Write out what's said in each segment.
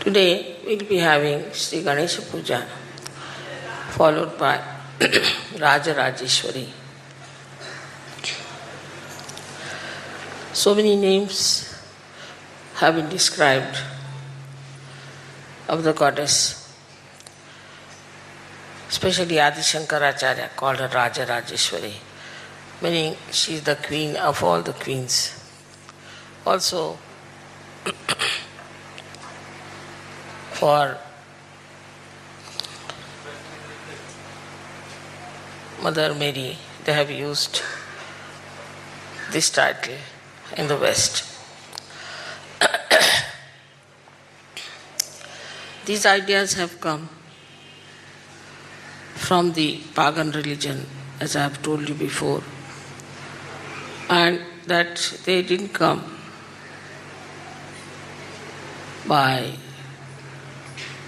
Today we'll be having Sri Ganesha Puja followed by Rajarajeshwari. So many names have been described of the goddess, especially Adi Shankaracharya called her Rajarajeshwari, meaning she is the queen of all the queens. Also, for Mother Mary, they have used this title in the West. These ideas have come from the pagan religion, as I have told you before, and that they didn't come by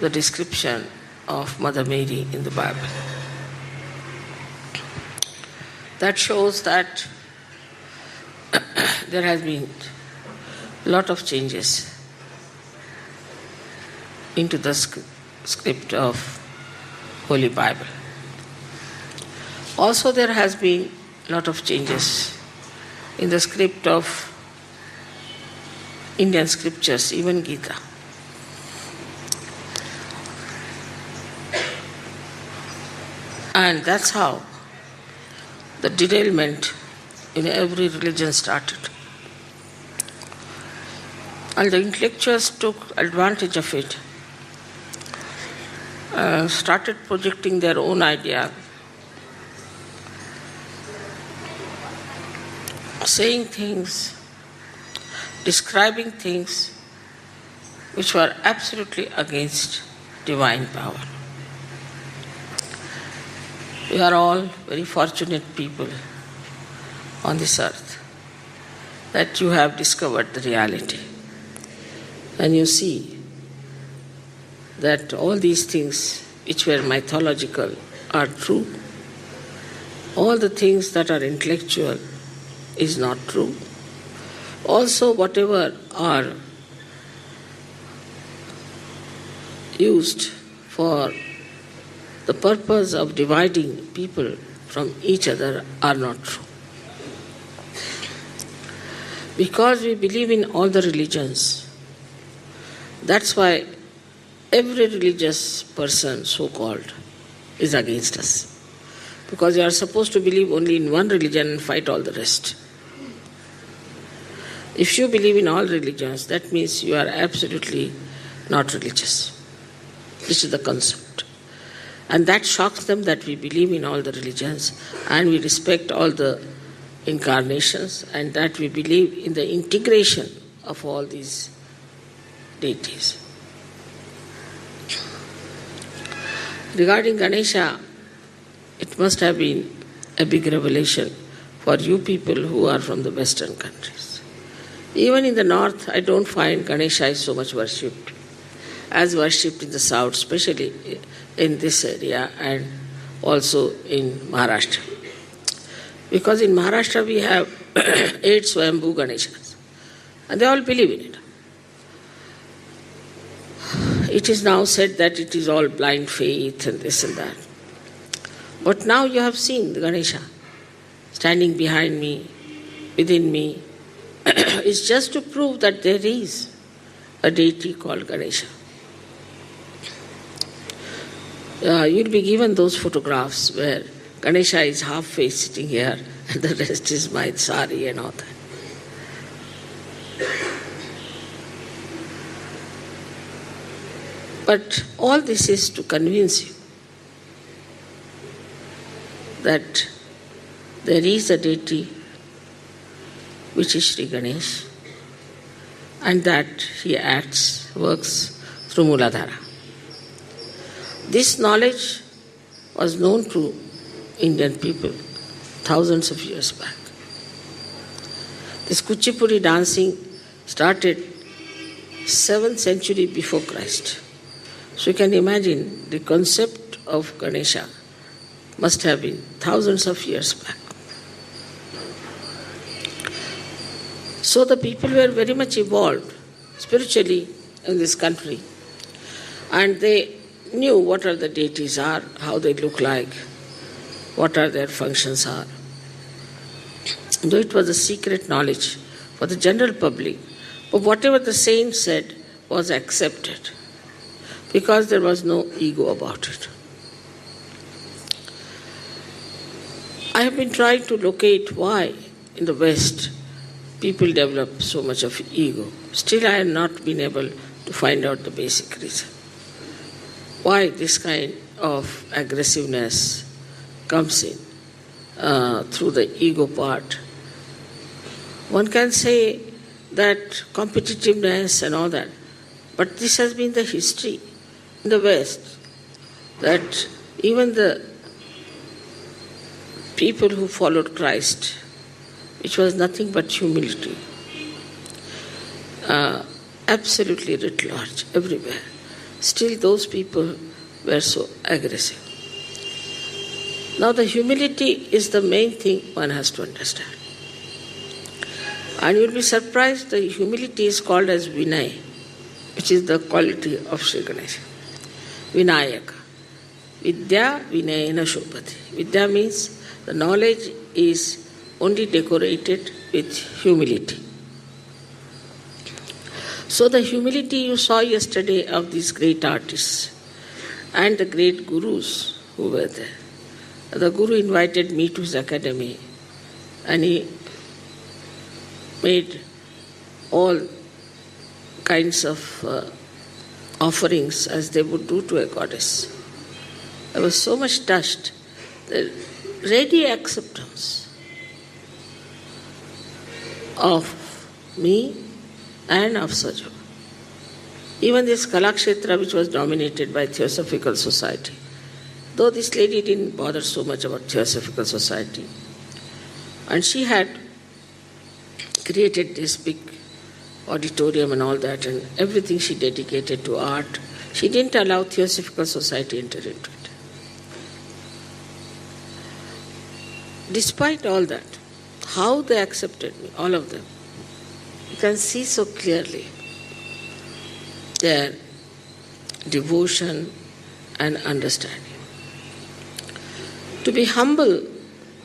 the description of Mother Mary in the Bible. That shows that there has been a lot of changes into the script of Holy Bible. Also there has been a lot of changes in the script of Indian scriptures, even Gita. And that's how the derailment in every religion started. And the intellectuals took advantage of it, started projecting their own idea, saying things, describing things which were absolutely against divine power. We are all very fortunate people on this earth that you have discovered the reality. And you see that all these things which were mythological are true. All the things that are intellectual is not true. Also, whatever are used for the purpose of dividing people from each other are not true. Because we believe in all the religions, that's why every religious person, so-called, is against us. Because you are supposed to believe only in one religion and fight all the rest. If you believe in all religions, that means you are absolutely not religious. This is the concept. And that shocks them that we believe in all the religions and we respect all the incarnations and that we believe in the integration of all these deities. Regarding Ganesha, it must have been a big revelation for you people who are from the Western countries. Even in the north, I don't find Ganesha is so much worshipped as worshipped in the south, especially in this area and also in Maharashtra. Because in Maharashtra we have 8 Swayambhu Ganeshas and they all believe in it. It is now said that it is all blind faith and this and that. But now you have seen the Ganesha standing behind me, within me. It's just to prove that there is a deity called Ganesha. You'll be given those photographs where Ganesha is half-faced sitting here and the rest is my sari and all that. But all this is to convince you that there is a deity which is Sri Ganesh and that he works through Mooladhara. This knowledge was known to Indian people thousands of years back. This Kuchipudi dancing started 7th century before Christ. So you can imagine the concept of Ganesha must have been thousands of years back. So the people were very much evolved spiritually in this country And they knew what are the deities are, how they look like, what are their functions are. Though it was a secret knowledge for the general public, but whatever the saint said was accepted because there was no ego about it. I have been trying to locate why in the West people develop so much of ego. Still, I have not been able to find out the basic reason. Why this kind of aggressiveness comes in through the ego part. One can say that competitiveness and all that, but this has been the history in the West, that even the people who followed Christ, which was nothing but humility, absolutely writ large, everywhere, still those people were so aggressive. Now the humility is the main thing one has to understand. And you will be surprised, the humility is called as Vinay, which is the quality of Sri Ganesha. Vinayaka. Vidya Vinayana Shobhati. Vidya means the knowledge is only decorated with humility. So the humility you saw yesterday of these great artists and the great gurus who were there. The guru invited me to his academy and he made all kinds of offerings as they would do to a goddess. I was so much touched. The ready acceptance of me and of Sajo. Even this Kalakshetra, which was dominated by Theosophical Society, though this lady didn't bother so much about Theosophical Society, and she had created this big auditorium and all that, and everything she dedicated to art, she didn't allow Theosophical Society enter into it. Despite all that, how they accepted me, all of them, you can see so clearly their devotion and understanding. To be humble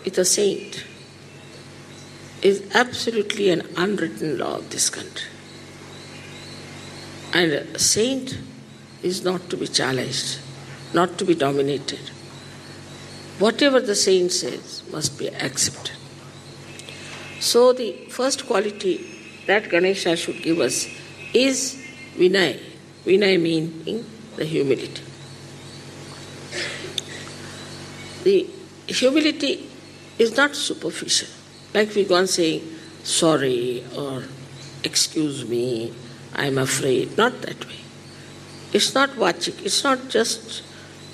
with a saint is absolutely an unwritten law of this country. And a saint is not to be challenged, not to be dominated. Whatever the saint says must be accepted. So the first quality that Ganesha should give us is Vinay. Vinay meaning the humility. The humility is not superficial. Like we go on saying, sorry or excuse me, I'm afraid. Not that way. It's not vachik. It's not just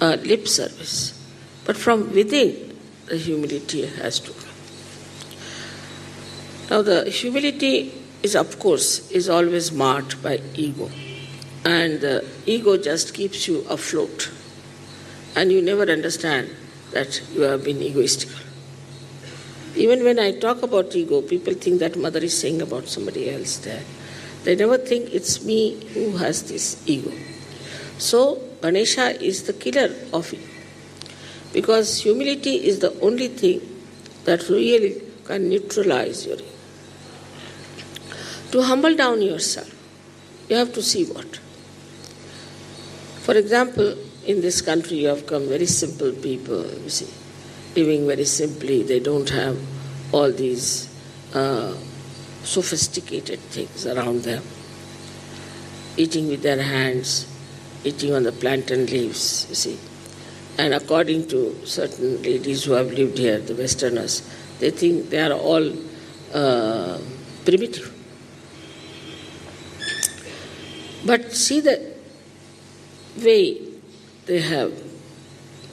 lip service. But from within, the humility has to come. Now the humility is, of course, is always marked by ego. And the ego just keeps you afloat. And you never understand that you have been egoistical. Even when I talk about ego, people think that mother is saying about somebody else there. They never think it's me who has this ego. So Ganesha is the killer of ego. Because humility is the only thing that really can neutralize your ego. To humble down yourself, you have to see what. For example, in this country you have come very simple people, you see, living very simply. They don't have all these sophisticated things around them. Eating with their hands, eating on the plantain leaves, you see. And according to certain ladies who have lived here, the Westerners, they think they are all primitive. But see the way they have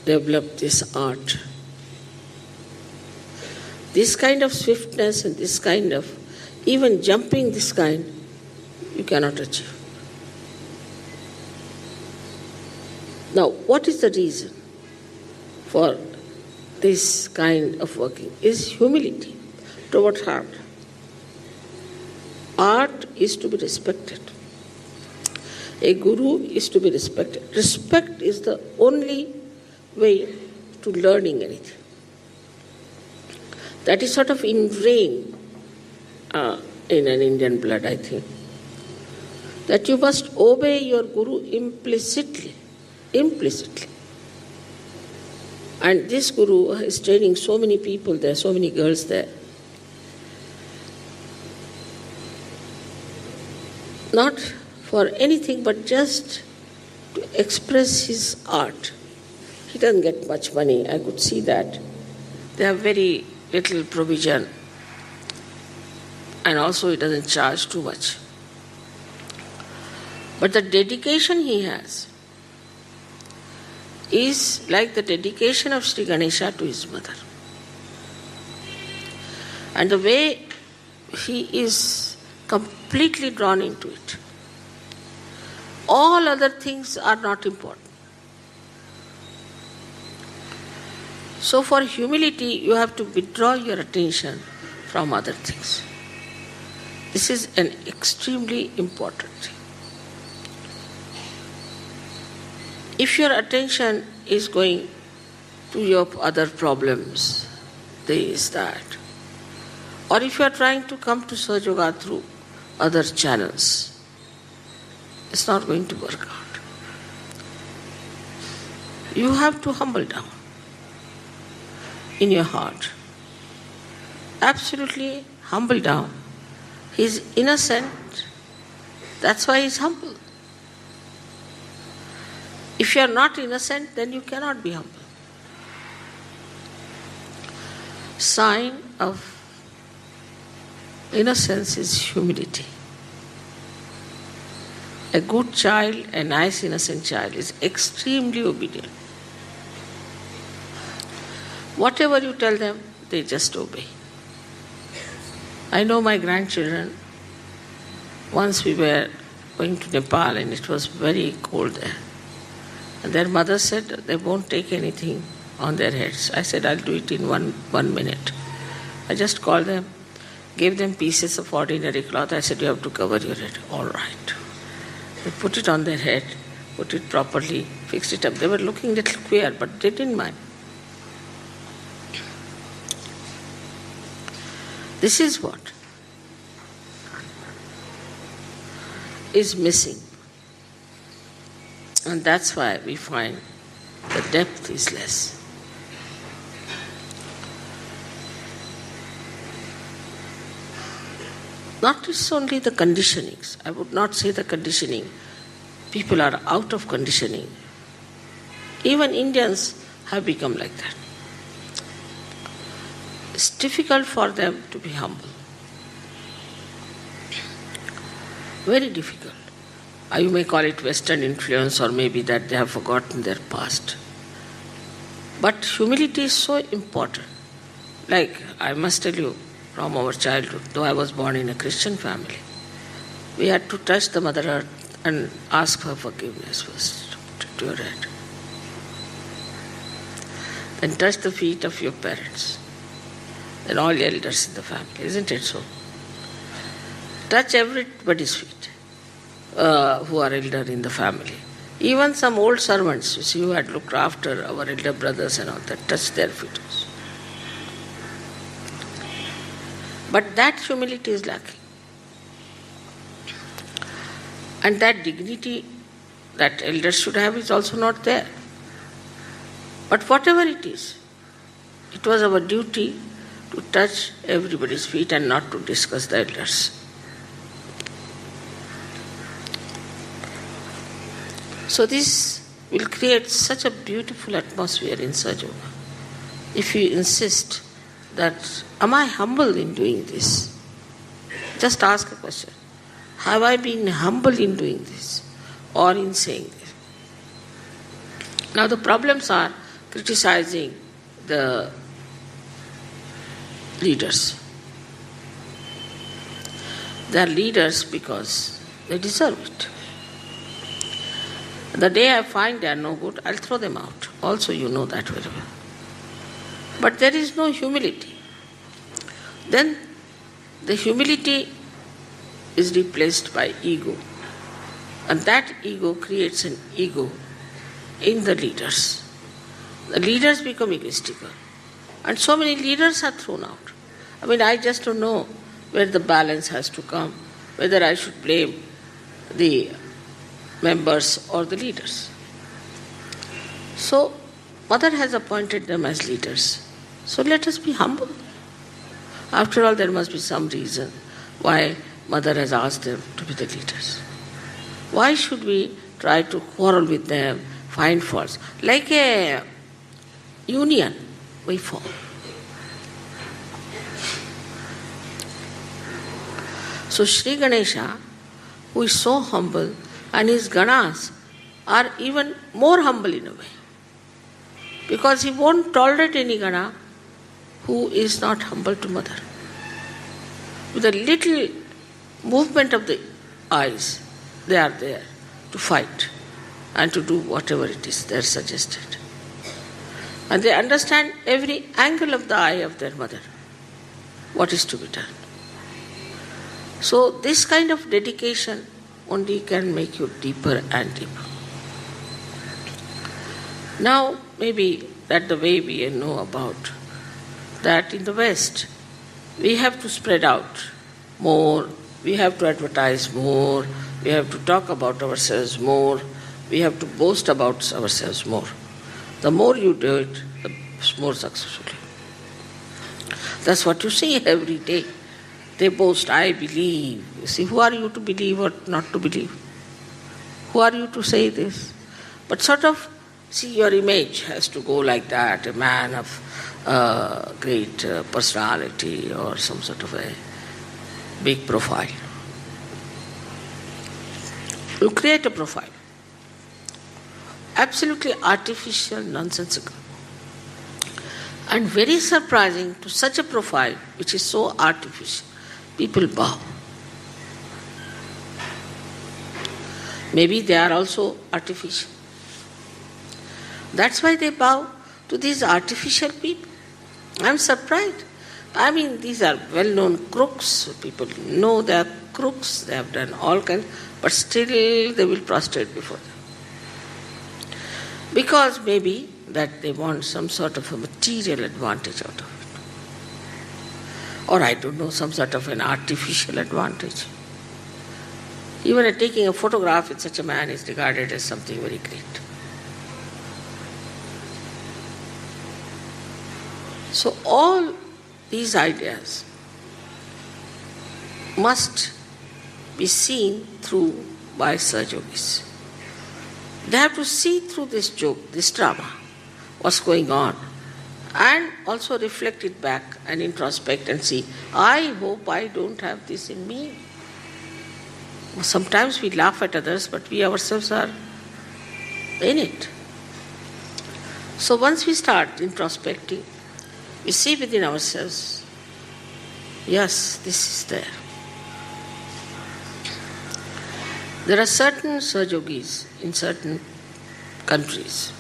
developed this art. This kind of swiftness and this kind of, even jumping this kind, you cannot achieve. Now, what is the reason for this kind of working? Is humility towards art. Art is to be respected. A guru is to be respected. Respect is the only way to learning anything. That is sort of ingrained in an Indian blood, I think. That you must obey your guru implicitly. Implicitly. And this guru is training so many people there, so many girls there. Not for anything but just to express his art. He doesn't get much money, I could see that. They have very little provision, and also he doesn't charge too much. But the dedication he has is like the dedication of Sri Ganesha to his mother. And the way he is completely drawn into it. All other things are not important. So for humility, you have to withdraw your attention from other things. This is an extremely important thing. If your attention is going to your other problems, this, that, or if you are trying to come to Sahaja Yoga through other channels, it's not going to work out. You have to humble down in your heart. Absolutely humble down. He's innocent, that's why he's humble. If you are not innocent, then you cannot be humble. Sign of innocence is humility. A good child, a nice innocent child, is extremely obedient. Whatever you tell them, they just obey. I know my grandchildren, once we were going to Nepal and it was very cold there. And their mother said they won't take anything on their heads. I said, I'll do it in one minute. I just called them, gave them pieces of ordinary cloth. I said, you have to cover your head. All right. They put it on their head, put it properly, fixed it up. They were looking a little queer, but they didn't mind. This is what is missing. And that's why we find the depth is less. Not just only the conditionings. I would not say the conditioning. People are out of conditioning. Even Indians have become like that. It's difficult for them to be humble. Very difficult. You may call it Western influence, or maybe that they have forgotten their past. But humility is so important. Like, I must tell you, from our childhood, though I was born in a Christian family, we had to touch the Mother Earth and ask her forgiveness first to your head. Then touch the feet of your parents. Then all elders in the family, isn't it so? Touch everybody's feet who are elder in the family. Even some old servants, you see, who had looked after our elder brothers and all that, touch their feet. But that humility is lacking. And that dignity that elders should have is also not there. But whatever it is, it was our duty to touch everybody's feet and not to discuss the elders. So this will create such a beautiful atmosphere in Sahaja Yoga. If you insist that, am I humble in doing this? Just ask a question. Have I been humble in doing this or in saying this? Now the problems are criticizing the leaders. They are leaders because they deserve it. The day I find they are no good, I'll throw them out. Also, you know that very well. But there is no humility. Then the humility is replaced by ego. And that ego creates an ego in the leaders. The leaders become egoistical. And so many leaders are thrown out. I just don't know where the balance has to come, whether I should blame the members or the leaders. So, Mother has appointed them as leaders. So let us be humble. After all, there must be some reason why Mother has asked them to be the leaders. Why should we try to quarrel with them, find faults? Like a union, we form. So Sri Ganesha, who is so humble, and his Ganas are even more humble in a way. Because he won't tolerate any Gana who is not humble to Mother. With a little movement of the eyes, they are there to fight and to do whatever it is they are suggested. And they understand every angle of the eye of their Mother, what is to be done. So this kind of dedication only can make you deeper and deeper. Now, maybe that the way we know about that in the West, we have to spread out more, we have to advertise more, we have to talk about ourselves more, we have to boast about ourselves more. The more you do it, the more successfully. That's what you see every day. They boast, I believe. You see, who are you to believe or not to believe? Who are you to say this? But sort of, see, your image has to go like that, a man of great personality or some sort of a big profile. You create a profile. Absolutely artificial, nonsensical. And very surprising, to such a profile which is so artificial, people bow. Maybe they are also artificial. That's why they bow to these artificial people. I'm surprised. These are well-known crooks. People know they are crooks. They have done all kinds, but still they will prostrate before them. Because maybe that they want some sort of a material advantage out of it. Or I don't know, some sort of an artificial advantage. Even taking a photograph with such a man is regarded as something very great. So all these ideas must be seen through by Sahaja Yogis. They have to see through this joke, this drama, what's going on, and also reflect it back and introspect and see, I hope I don't have this in me. Sometimes we laugh at others, but we ourselves are in it. So once we start introspecting, we see within ourselves, yes, this is there. There are certain Sahaja Yogis in certain countries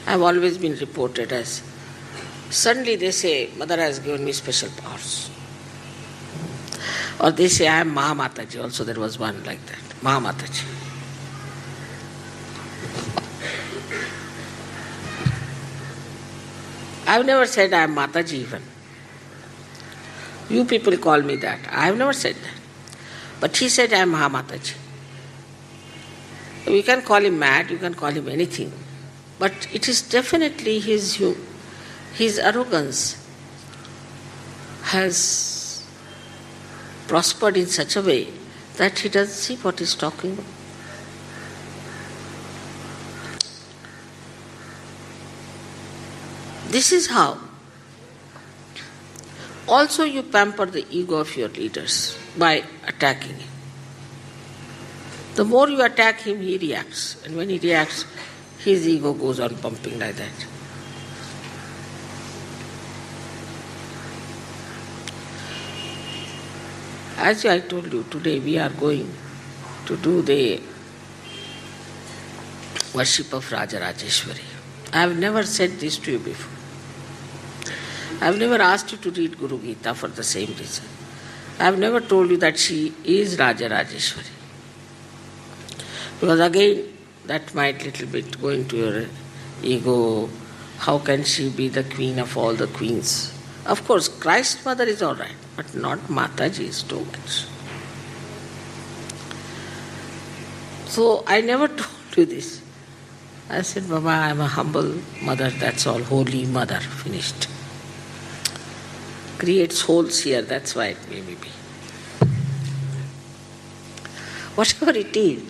have always been reported as, suddenly they say, Mother has given me special powers. Or they say, I am Mahamataji. Also there was one like that, Mahamataji. I have never said I am Mataji even. You people call me that. I have never said that. But he said I am Mahamataji. You can call him mad, you can call him anything. But it is definitely his arrogance has prospered in such a way that he doesn't see what he's talking about. This is how also you pamper the ego of your leaders by attacking him. The more you attack him, he reacts. And when he reacts, his ego goes on pumping like that. As I told you, today we are going to do the worship of Raja Rajeshwari. I have never said this to you before. I have never asked you to read Guru Gita for the same reason. I have never told you that she is Raja Rajeshwari. Because again, that might little bit go into your ego. How can she be the queen of all the queens? Of course, Christ's mother is all right, but not Mataji is too much. So I never told you this. I said, Baba, I am a humble mother, that's all, holy mother, finished. Creates holes here, that's why it may be. Whatever it is,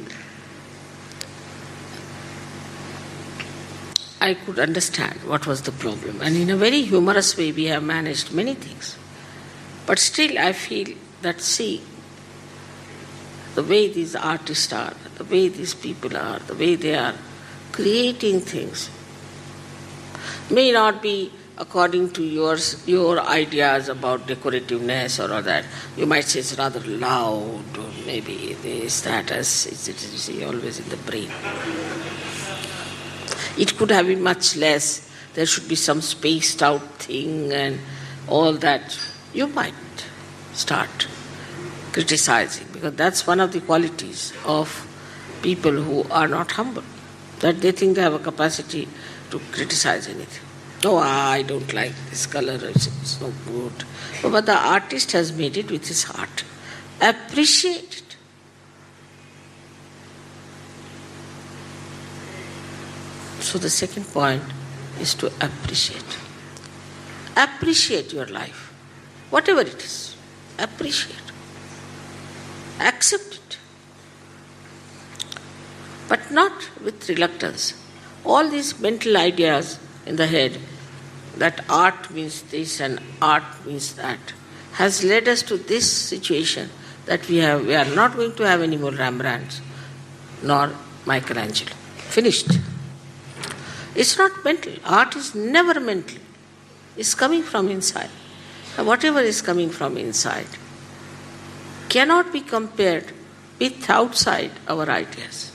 I could understand what was the problem. And in a very humorous way, we have managed many things. But still, I feel that, see, the way these artists are, the way these people are, the way they are creating things, may not be according to your ideas about decorativeness or all that. You might say it's rather loud, or maybe this, that, as it is always in the brain. It could have been much less. There should be some spaced out thing and all that. You might start criticizing, because that's one of the qualities of people who are not humble, that they think they have a capacity to criticize anything. No, I don't like this color, it's no good. But the artist has made it with his heart. Appreciate it. So the second point is to appreciate. Appreciate your life, whatever it is. Appreciate. Accept it. But not with reluctance. All these mental ideas in the head, that art means this and art means that, has led us to this situation that we are not going to have any more Rembrandts nor Michelangelo. Finished. It's not mental. Art is never mental. It's coming from inside. And whatever is coming from inside cannot be compared with outside our ideas.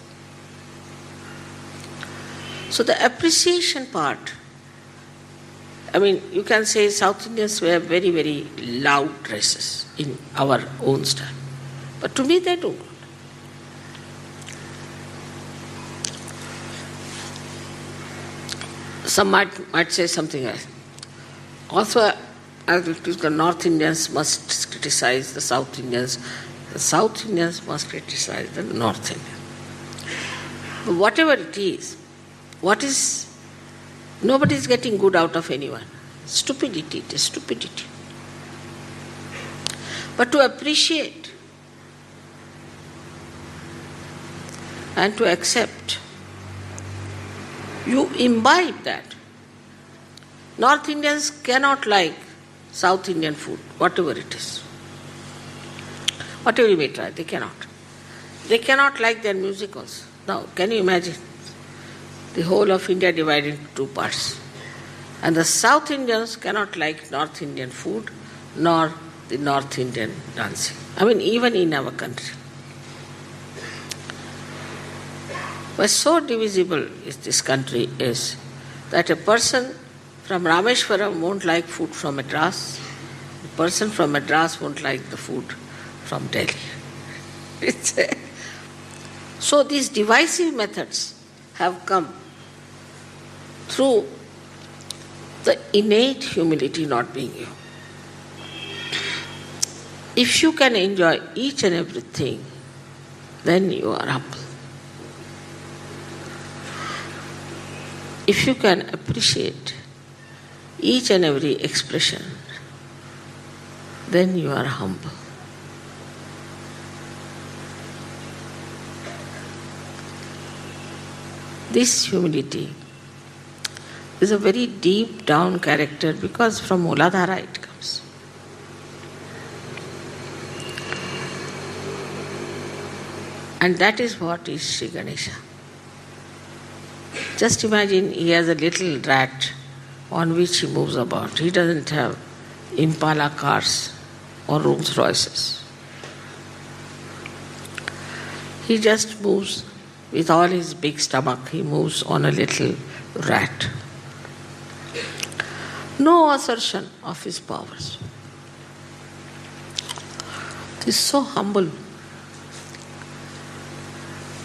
So the appreciation part, I mean, you can say South Indians wear very, very loud dresses in our own style. But to me they don't. Some might say something else. Also, the North Indians must criticize the South Indians. The South Indians must criticize the North Indians. But whatever it is, nobody is getting good out of anyone. Stupidity, it is stupidity. But to appreciate and to accept, you imbibe that. North Indians cannot like South Indian food, whatever it is. Whatever you may try, they cannot. They cannot like their musicals. Now, can you imagine? The whole of India divided into two parts. And the South Indians cannot like North Indian food, nor the North Indian dancing. I mean, even in our country. But so divisible is this country is that a person from Rameshwaram won't like food from Madras. A person from Madras won't like the food from Delhi. So these divisive methods have come through the innate humility not being you. If you can enjoy each and everything, then you are humble. If you can appreciate each and every expression, then you are humble. This humility is a very deep down character because from Mooladhara it comes. And that is what is Sri Ganesha. Just imagine he has a little rat on which he moves about. He doesn't have Impala cars or Rolls Royces. He just moves with all his big stomach. He moves on a little rat. No assertion of his powers. He is so humble.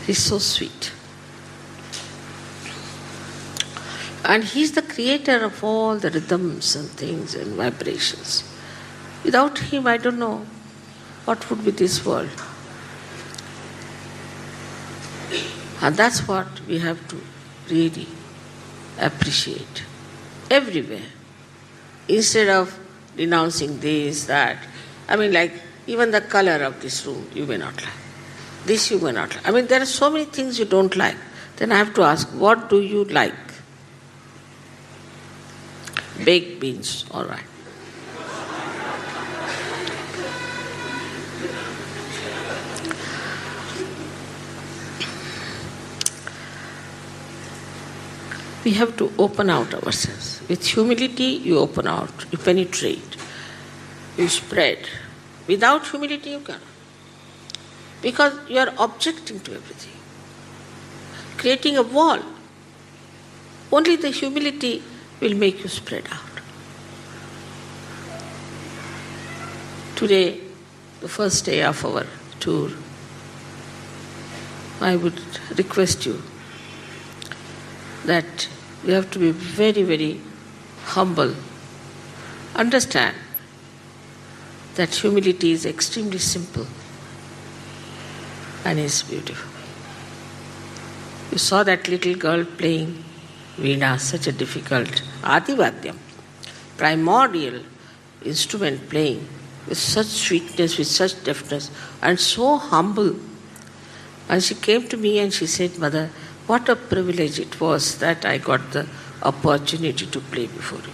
He's so sweet. And he's the creator of all the rhythms and things and vibrations. Without him, I don't know what would be this world. And that's what we have to really appreciate everywhere. Instead of denouncing this, that. I mean, like, even the color of this room, you may not like. This you may not like. I mean, there are so many things you don't like. Then I have to ask, what do you like? Baked beans, all right. We have to open out ourselves. With humility, you open out, you penetrate, you spread. Without humility, you cannot. Because you are objecting to everything, creating a wall. Only the humility will make you spread out. Today, the first day of our tour, I would request you that you have to be very, very humble. Understand that humility is extremely simple and is beautiful. You saw that little girl playing veena, such a difficult adivadyam, primordial instrument playing with such sweetness, with such deftness, and so humble. And she came to me and she said, "Mother, what a privilege it was that I got the opportunity to play before you."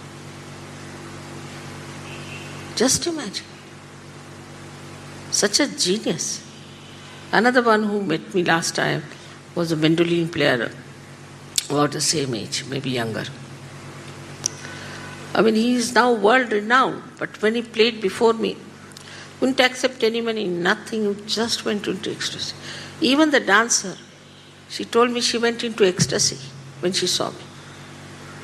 Just imagine. Such a genius. Another one who met me last time was a mandolin player, about the same age, maybe younger. I mean, he is now world renowned, but when he played before me, wouldn't accept any money, nothing, just went into ecstasy. Even the dancer, she told me she went into ecstasy when she saw me.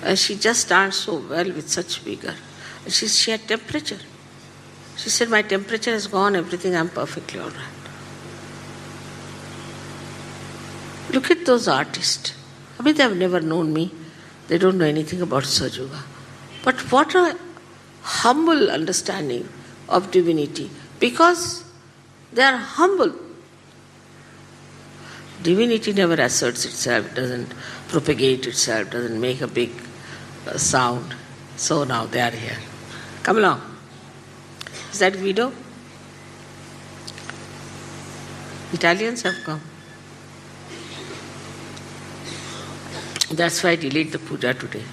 And she just danced so well with such vigor. And she had temperature. She said, "My temperature has gone, everything, I'm perfectly all right." Look at those artists. I mean, they have never known me. They don't know anything about Sahaja. But what a humble understanding of divinity. Because they are humble. Divinity never asserts itself, doesn't propagate itself, doesn't make a big sound. So now they are here. Come along. Is that Guido? Italians have come. That's why I delayed the puja today.